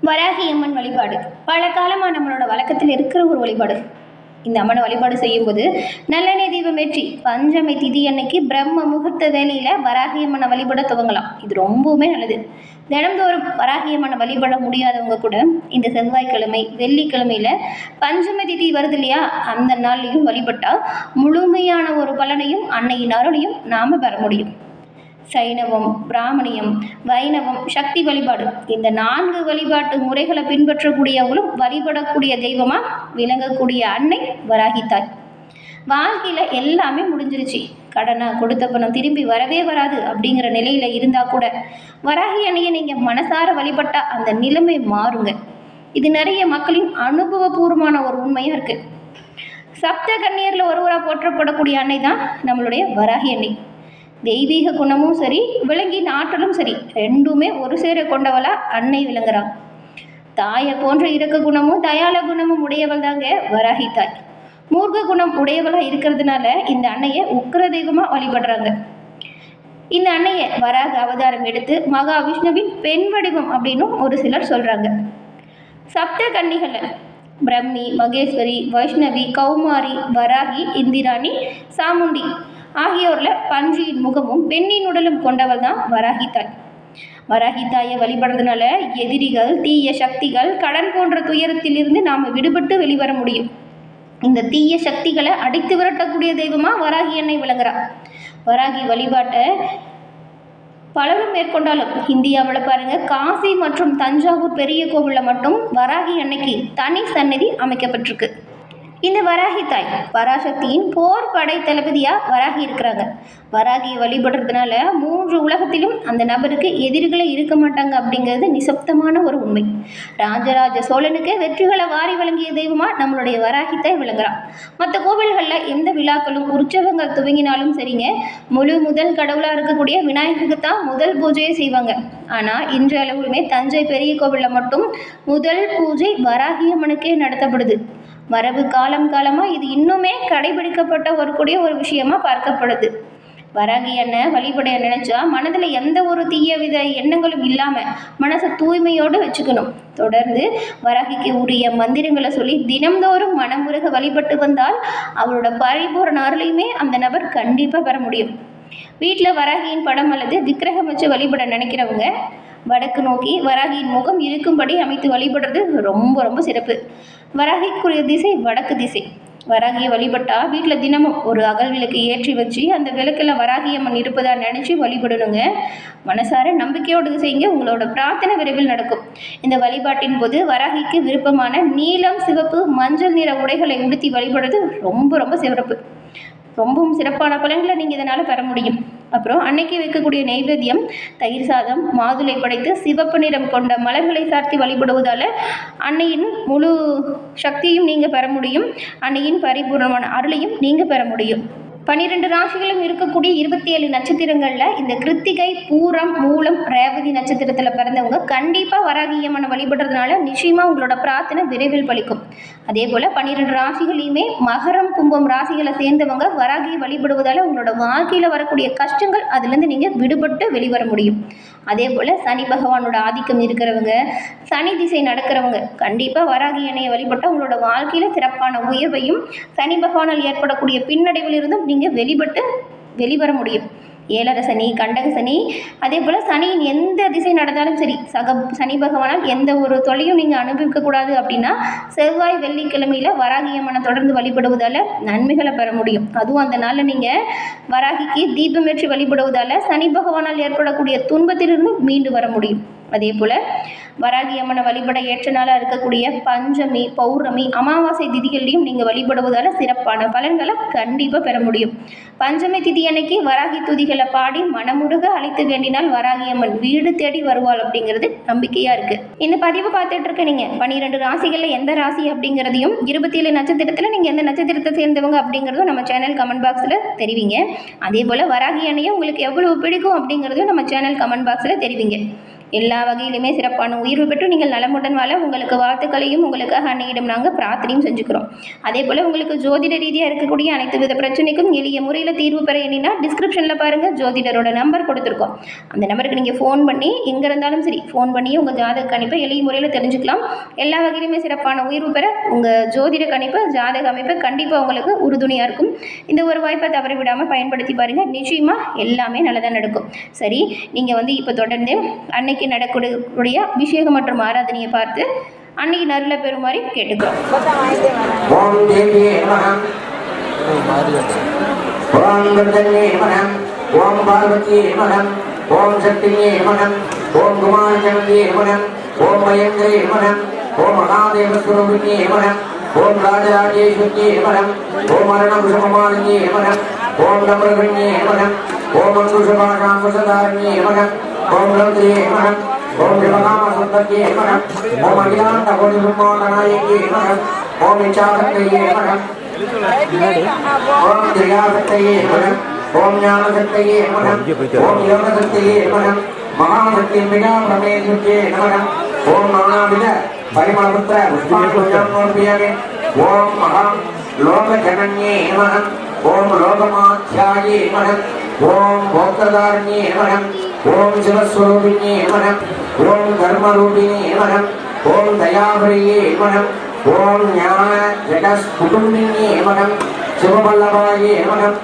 வராகி அம்மன் வழிபாடு பல காலமாக நம்மளோட வழக்கத்தில் இருக்கிற ஒரு வழிபாடு. இந்த அம்மனை வழிபாடு செய்யும்போது நல்லெண்ணெய் தீபம் ஏற்றி பஞ்சமி திதி அன்னைக்கு பிரம்ம முகூர்த்த வேலையில் வராகி அம்மனை வழிபட துவங்கலாம். இது ரொம்பவுமே நல்லது. தினந்தோறும் வராகி அம்மனை வழிபட முடியாதவங்க கூட இந்த செவ்வாய்க்கிழமை வெள்ளிக்கிழமையில் பஞ்சமி திதி வருது இல்லையா, அந்த நாள்லையும் வழிபட்டால் முழுமையான ஒரு பலனையும் அன்னையின் அருளையும் நாம் பெற முடியும். சைனவம், பிராமணியம், வைணவம், சக்தி வழிபாடு, இந்த 4 வழிபாட்டு முறைகளை பின்பற்றக்கூடியவங்களும் வழிபடக்கூடிய தெய்வமாக விளங்கக்கூடிய அன்னை வராகித்தாய். வாழ்க்கையில் எல்லாமே முடிஞ்சிருச்சு, கடனை கொடுத்த பணம் திரும்பி வரவே வராது அப்படிங்கிற நிலையில் இருந்தால் கூட வராகி அன்னையை நீங்கள் மனசார வழிபட்டால் அந்த நிலைமை மாறுங்க. இது நிறைய மக்களின் அனுபவபூர்வமான ஒரு உண்மையாக இருக்குது. சப்த கன்னியரில் ஒருவராக போற்றப்படக்கூடிய அன்னை தான் நம்மளுடைய வராகி அன்னை. தெய்வீக குணமும் சரி, விலங்கின் ஆற்றலும் சரி, ரெண்டுமே ஒரு சேர கொண்டவளா அன்னை விளங்குறாங்க. தாயை போன்ற இரக்க குணமும் தயால குணமும் உடையவள் தாங்க வராகி தாய். மூர்க்க குணம் உடையவளாக இருக்கிறதுனால இந்த அன்னையை உக்கிர தெய்வமாக வழிபடுறாங்க. இந்த அன்னையை வராக அவதாரம் எடுத்து மகாவிஷ்ணுவின் பெண் வடிவம் அப்படின்னும் ஒரு சிலர் சொல்கிறாங்க. சப்த கன்னிகள் பிரம்மி, மகேஸ்வரி, வைஷ்ணவி, கௌமாரி, வராகி, இந்திராணி, சாமுண்டி ஆகியோரில் பன்றியின் முகமும் பெண்ணின் உடலும் கொண்டவள் தான் வராகி தாய். வராகி தாயை வழிபடுறதுனால எதிரிகள், தீய சக்திகள், கடன் போன்ற துயரத்திலிருந்து நாம் விடுபட்டு வெளிவர முடியும். இந்த தீய சக்திகளை அடித்து விரட்டக்கூடிய தெய்வமாக வராகி அன்னை விளங்குறா. வராகி வழிபாட்டை பலரும் மேற்கொண்டாலும் இந்தியாவில் பாருங்க, காசி மற்றும் தஞ்சாவூர் பெரிய கோவிலில் மட்டும் வராகி அன்னைக்கு தனி சன்னதி அமைக்கப்பட்டிருக்கு. இந்த வராகி தாய் பராசக்தியின் போர் படை தளபதியாக வராகி இருக்கிறாங்க. வராகியை வழிபடுறதுனால 3 உலகத்திலும் அந்த நபருக்கு எதிரிகளே இருக்க மாட்டாங்க அப்படிங்கிறது நிசப்தமான ஒரு உண்மை. ராஜராஜ சோழனுக்கு வெற்றிகளை வாரி வழங்கிய தெய்வமாக நம்மளுடைய வராகி தாய் விளங்குறான். மற்ற கோவில்களில் எந்த விழாக்களும் உற்சவங்கள் துவங்கினாலும் சரிங்க, முதல் கடவுளாக இருக்கக்கூடிய விநாயகருக்கு தான் முதல் பூஜையை செய்வாங்க. ஆனால் இன்று அளவுமே தஞ்சை பெரிய கோவிலில் மட்டும் முதல் பூஜை வராகி அம்மனுக்கே நடத்தப்படுது. மரபு காலமாக இது இன்னுமே கடைபிடிக்கப்பட்ட ஒரு விஷயமா பார்க்கப்படுது. வராகி அண்ணன் வழிபட நினைச்சா மனதில் எந்த ஒரு தீய வித எண்ணங்களும் இல்லாமல் மனசை தூய்மையோடு வச்சுக்கணும். தொடர்ந்து வராகிக்கு உரிய மந்திரங்களை சொல்லி தினம்தோறும் மனமுருக வழிபட்டு வந்தால் அவரோட பரிபூரண அருளையுமே அந்த நபர் கண்டிப்பாக பெற முடியும். வீட்டில் வராகியின் படம் அல்லது விக்கிரகம் வச்சு வழிபட நினைக்கிறவங்க வடக்கு நோக்கி வராகியின் முகம் இருக்கும்படி அமைத்து வழிபடுறது ரொம்ப சிறப்பு. வராகிக்குரிய திசை வடக்கு திசை. வராகியை வழிபட்டால் வீட்டில் தினமும் ஒரு அகல் விளக்கு ஏற்றி வச்சு அந்த விளக்கில் வராகி அம்மன் இருப்பதாக நினச்சி வழிபடணுங்க. மனசார நம்பிக்கையோடு செய்யுங்க, உங்களோட பிரார்த்தனை விரைவில் நடக்கும். இந்த வழிபாட்டின் போது வராகிக்கு விருப்பமான நீலம், சிவப்பு, மஞ்சள் நிற உடைகளை உடுத்தி வழிபடுறது ரொம்ப சிறப்பு. ரொம்பவும் சிறப்பான பலன்களை நீங்கள் இதனால் பெற முடியும். அப்புறம் அன்னைக்கு வைக்கக்கூடிய நைவேத்தியம் தயிர் சாதம், மாதுளை படைத்து சிவப்பு நிறம் கொண்ட மலர்களை சார்த்தி வழிபடுவதால் அன்னையின் முழு சக்தியும் நீங்கள் பெற முடியும். அன்னையின் பரிபூர்ணமான அருளையும் நீங்கள் பெற முடியும். 12 ராசிகளும் இருக்கக்கூடிய 27 நட்சத்திரங்களில் இந்த கிருத்திகை, பூரம், மூலம், ரேவதி நட்சத்திரத்தில் பிறந்தவங்க கண்டிப்பாக வராகி அம்மனை வழிபடுறதுனால நிச்சயமாக உங்களோட பிரார்த்தனை விரைவில் பலிக்கும். அதே போல் 12 ராசிகளையுமே மகரம், கும்பம் ராசிகளை சேர்ந்தவங்க வராகியை வழிபடுவதால் உங்களோட வாழ்க்கையில் வரக்கூடிய கஷ்டங்கள் அதுலேருந்து நீங்கள் விடுபட்டு வெளிவர முடியும். அதே போல் சனி பகவானோட ஆதிக்கம் இருக்கிறவங்க, சனி திசை நடக்கிறவங்க கண்டிப்பாக வராகி அன்னையை வழிபட்டால் உங்களோட வாழ்க்கையில் சிறப்பான உயர்வையும் சனி பகவானால் ஏற்படக்கூடிய பின்னடைவில் இருந்தும் நீங்கள் வெளிவர முடியும். ஏழரை சனி, கண்டக சனி, அதே போல் சனியின் எந்த திசை நடந்தாலும் சரி சனி பகவானால் எந்த ஒரு தொல்லையும் நீங்கள் அனுபவிக்கக்கூடாது அப்படின்னா செவ்வாய் வெள்ளிக்கிழமையில் வராகி அம்மனை தொடர்ந்து வழிபடுவதால் நன்மைகளை பெற முடியும். அதுவும் அந்த நாளில் நீங்கள் வராகிக்கு தீபமேற்றி வழிபடுவதால் சனி பகவானால் ஏற்படக்கூடிய துன்பத்திலிருந்து மீண்டு வர முடியும். அதே போல் வராகி அம்மனை வழிபட ஏற்ற நாளாக இருக்கக்கூடிய பஞ்சமி, பௌர்ணமி, அமாவாசை திதிகளையும் நீங்கள் வழிபடுவதால் சிறப்பான பலன்களை கண்டிப்பாக பெற முடியும். பஞ்சமி திதி அன்னைக்கு வராகி துதிகளை பாடி மனமுருக அழைத்து வேண்டினால் வராகி அம்மன் வீடு தேடி வருவாள் அப்படிங்கிறது நம்பிக்கையாக இருக்குது. இந்த பதிவு பார்த்துட்டு இருக்க நீங்கள் 12 ராசிகளில் எந்த ராசி அப்படிங்கிறதையும் 27 நட்சத்திரத்தில் நீங்கள் எந்த நட்சத்திரத்தை சேர்ந்தவங்க அப்படிங்கிறதும் நம்ம சேனல் கமெண்ட் பாக்ஸில் தெரிவிங்க. அதே போல் வராகி அன்னையை உங்களுக்கு எவ்வளவு பிடிக்கும் அப்படிங்கிறதையும் நம்ம சேனல் கமெண்ட் பாக்ஸில் தெரிவிங்க. எல்லா வகையிலுமே சிறப்பான உயர்வு பெற்று நீங்கள் நலமுடன் வாழ உங்களுக்கு வாழ்த்துக்களையும் உங்களுக்காக அன்னையிடம் நாங்கள் பிரார்த்தனையும் செஞ்சுக்கிறோம். அதே போல் உங்களுக்கு ஜோதிட ரீதியாக இருக்கக்கூடிய அனைத்து வித பிரச்சனைக்கும் எளிய முறையில் தீர்வு பெற எண்ணினா டிஸ்கிரிப்ஷனில் பாருங்கள், ஜோதிடரோட நம்பர் கொடுத்துருக்கோம். அந்த நம்பருக்கு நீங்கள் ஃபோன் பண்ணி எங்கே இருந்தாலும் சரி ஃபோன் பண்ணி உங்கள் ஜாதக கணிப்பை எளிய முறையில் தெரிஞ்சுக்கலாம். எல்லா வகையிலுமே சிறப்பான உயர்வு பெற உங்கள் ஜோதிட கணிப்பு ஜாதக அமைப்பு கண்டிப்பாக உங்களுக்கு உறுதுணையாக இருக்கும். இந்த ஒரு வாய்ப்பை தவற விடாமல் பயன்படுத்தி பாருங்கள், நிச்சயமாக எல்லாமே நல்லதாக நடக்கும். சரி, நீங்கள் இப்போ தொடர்ந்து அன்னைக்கு நடக்கக்கூடிய அபிஷேகம் மற்றும் ஆராதனையை பார்த்து அன்னைக்கு நருள பெறுமாறி கேட்டுக்கிறோம். ஓம் பார்வதி நமகம், ஓம் சக்தியே நமகம், ஓம் குமாரஜனதே நமகம், ஓம் மயங்கரே நமகம், ஓம் மகாதேவ ஸ்வரூபிணியே நமகம், ஓம் ராஜராஜேஸ்வரியே நமகம், ஓம் அரணபுஷமாலினியே நமகம், ஓம் நம்ரகண்யே நமகம், ஓம் அங்குஷபாஷாங்குஷதாரிணியே நமகம், ஓம் ரௌத்ரியே நமகம், ஓம் சிவகாமசுந்தரியே நமகம், ஓம் அகிலாண்ட கோடி பிரம்மாண்டநாயகியே நமகம், ஓம் இச்சாசக்தியே நமகம், ஓம் திரியாசக்தியே நமகம், ஓம் ஞானசக்தியே நமகம், ஓம் யோகசக்தியே நமகம், மகாசக்தி மிகா பிரமேசுக்கே நமகம், ஓம் மகாவித பரிமளபுத்திர புஷ்பாங்குஜாமோர்பியவே, ஓம் மகா லோகஜனன்யே நமகம், ஓம் லோகமாத்யாயே நமகம், ஓம் போக்ததாரண்யே நமகம், ஓம் சிவஸ்வரூபிணியே நமகம், ஓம் தர்மரூபிணியே நமகம், ஓம் தயாபரியே நமகம், ஓம் ஞான ஜெகஸ் குடும்பினியே நமகம், சிவபல்லவாயே நமகம்,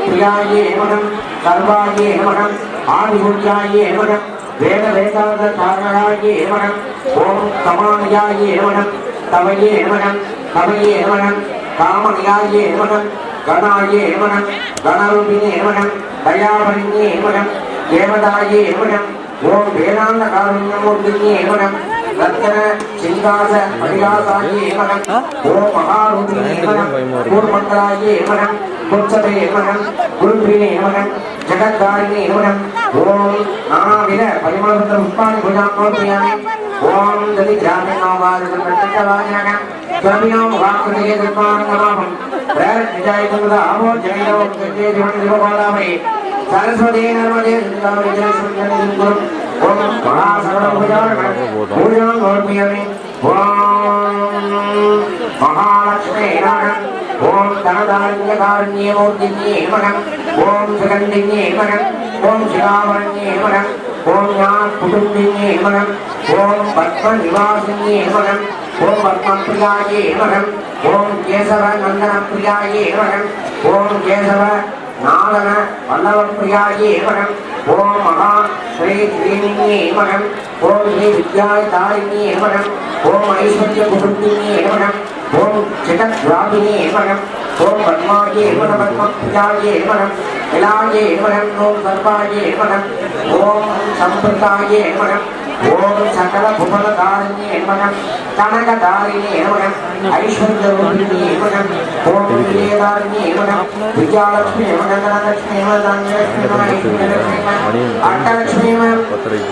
பிரியாயே நமகம், சர்வாயே நமகம், ஆதிபூஜ்யாயே நமகம், வேத வேதாந்த தாரணாயே நமகம், ஓம் கமானியாயே நமகம், தவையே நமகம், கவையே நமகம், காமனியாயே நமகம், கணாயே நமகம், கணரூபிணே நமகம், தயாபரிணியே நமகம், தேவதாயே நமகம், ஓம் வேதாந்த காருண்யமூர்த்தியே நமகம், ரத்தன சிங்காச பரிகாசாயே நமகம், ஓம் மகாரூபிணே நமகம், பூர்மங்களாயே நமகம், குருச்சபே நமகம், குருபிரியே நமகம், ஜகத்தாரிணே நமகம், ஓம் நானாவித பரிமளபுத்திர புஷ்பாணி பூஜாமோர்பியாமி, ஓம் ததி கிராமிணோவாதிதம் பிரத்யவாஜனகம் ஸ்வமினோம் வாக்குதே தத்மானமாமம் பிரேரஜாயிதமுத ஆமோ ஜெயிதோம் ஜெயே ஜீவன் ஜீவபாதாமே சரஸ்வதே நர்மதே சிந்தாமணி ஜெயசுந்தரி குரு ஓம் மகாசர்வபூஜாரணம் பூஜாமோர்பியாமி, ஓம் மகாலக்ஷ்மே நமகம், ஓம் தனதாரண்யகாரண்யமூர்த்தியே நமகம், ஓம் சுகந்தியே நமகம், ஓம் சிவாவரண்யே நமகம், ஓம் ஞான குடும்பியே நமகம், ஓம் பத்ம நிவாசினியே நமகம், ஓம் பத்மபிரியாயே நமகம், ஓம் கேசவ நந்தன பிரியாயே நமகம், ஓம் கேசவ நாதன வல்லவ பிரியாயே நமகம், ஓம் மகா ஸ்ரீ ஸ்ரீனியே நமகம், ஓம் ஸ்ரீ வித்யாய தாரிணியே நமகம், ஓம் ஐஸ்வர்ய குடும்பியே நமகம், ஓம் ஜெகத்வாபினே நமகம், ஓம் பத்மாயே நமகம், பத்மபிரியாயே நமகம், விலாயே நமகம், ஓம் சர்வாயே நமகம், ஓம் சம்பிரதாயே நமகம், ஓம் சகல புவனதாரிணே நமகம், கனகதாரிணே நமகம், ஐஸ்வர்யரூபிணே நமகம், ஓம் விஜயதாரிணே நமகம், விஜயலட்சுமி நமகம், தனலட்சுமி நமகம், தனலட்சுமி நமகம், ஐஸ்வர்யலட்சுமி நமகம், அஷ்டலட்சுமி நமகம்,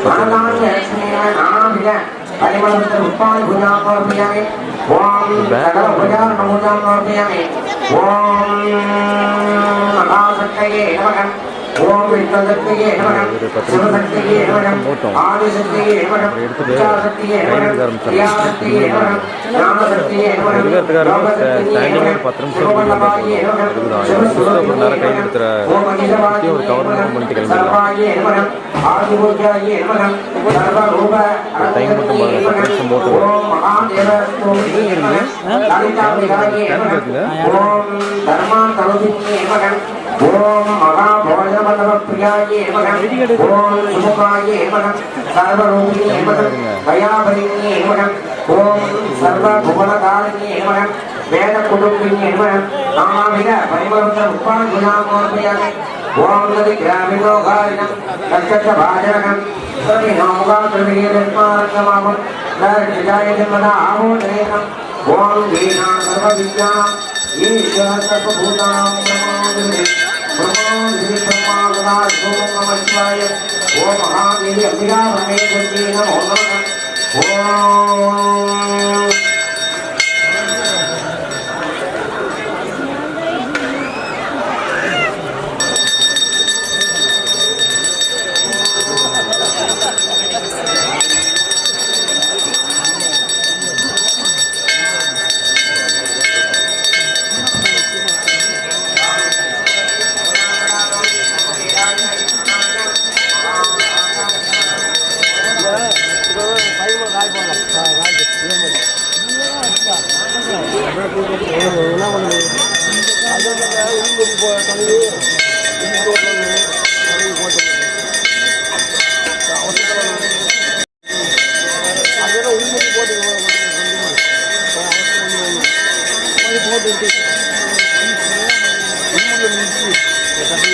மனதான்யலட்சுமி நமகம், நானாவித பரிமளபுத்திர புஷ்பாணி பூஜாமோர்பியாமி, ஓம் சகல பூஜாமோர்பியாமி, ஓம் மகாசக்தியே நமகம், ஓம் விஷ்ணுசக்தியே நமகம், சிவசக்தியே நமகம், ஆதிசக்தியே நமகம், இச்சாசக்தியே நமகம், கிரியாசக்தியே நமகம், ஞானசக்தியே நமகம், யோகசக்தியே நமகம், சிவபல்லவாயே நமகம், சிவஸ்வரூபிணியே நமகம், ஓம் அகிலவாசியே நமகம், சர்வாயே நமகம், ஆதிபூஜ்யாயே நமகம், சர்வரூப அரசக்தியே நமகம், ஓம் மகாதேவ ஸ்வரூபிணியே நமகம், லலிதாம்பிகாயே நமகம், ஓம் தர்மாந்தரூபிணியே நமகம், ஓம் மகாபோஜவல்லவ பிரியாயே நமகம், ஓம் சுமுகாயே நமகம், சர்வரூபிணியே நமகம், தயாபரிணியே நமகம், ஓம் சர்வபுவனதாரிணியே நமகம், வேத குடும்பிணியே நமகம், நானாவித பரிமளபுத்திர புஷ்பாணி பூஜாமோர்பியாமி, ஓம் நதி கிராமிணோகாரிணம் லட்சபாஜனகம் ஸ்வமினோமுகாத்ரிவியே தத்மானமாமம் பிரேரஜாயிதமுத ஆமோ ஜெயிதம், ஓம் வீணா சர்வவித்யாம் ஈஸ்வர சர்வபூதாம் நமோதுமே, ஓம் ஸ்ரீ பிரம்மாவதாய் ஓம் நம சிவாய, ஓம் மகாதேவி அம்பிகா பரமேஸ்வரியே நமோ நமः, ஓம் போட்டு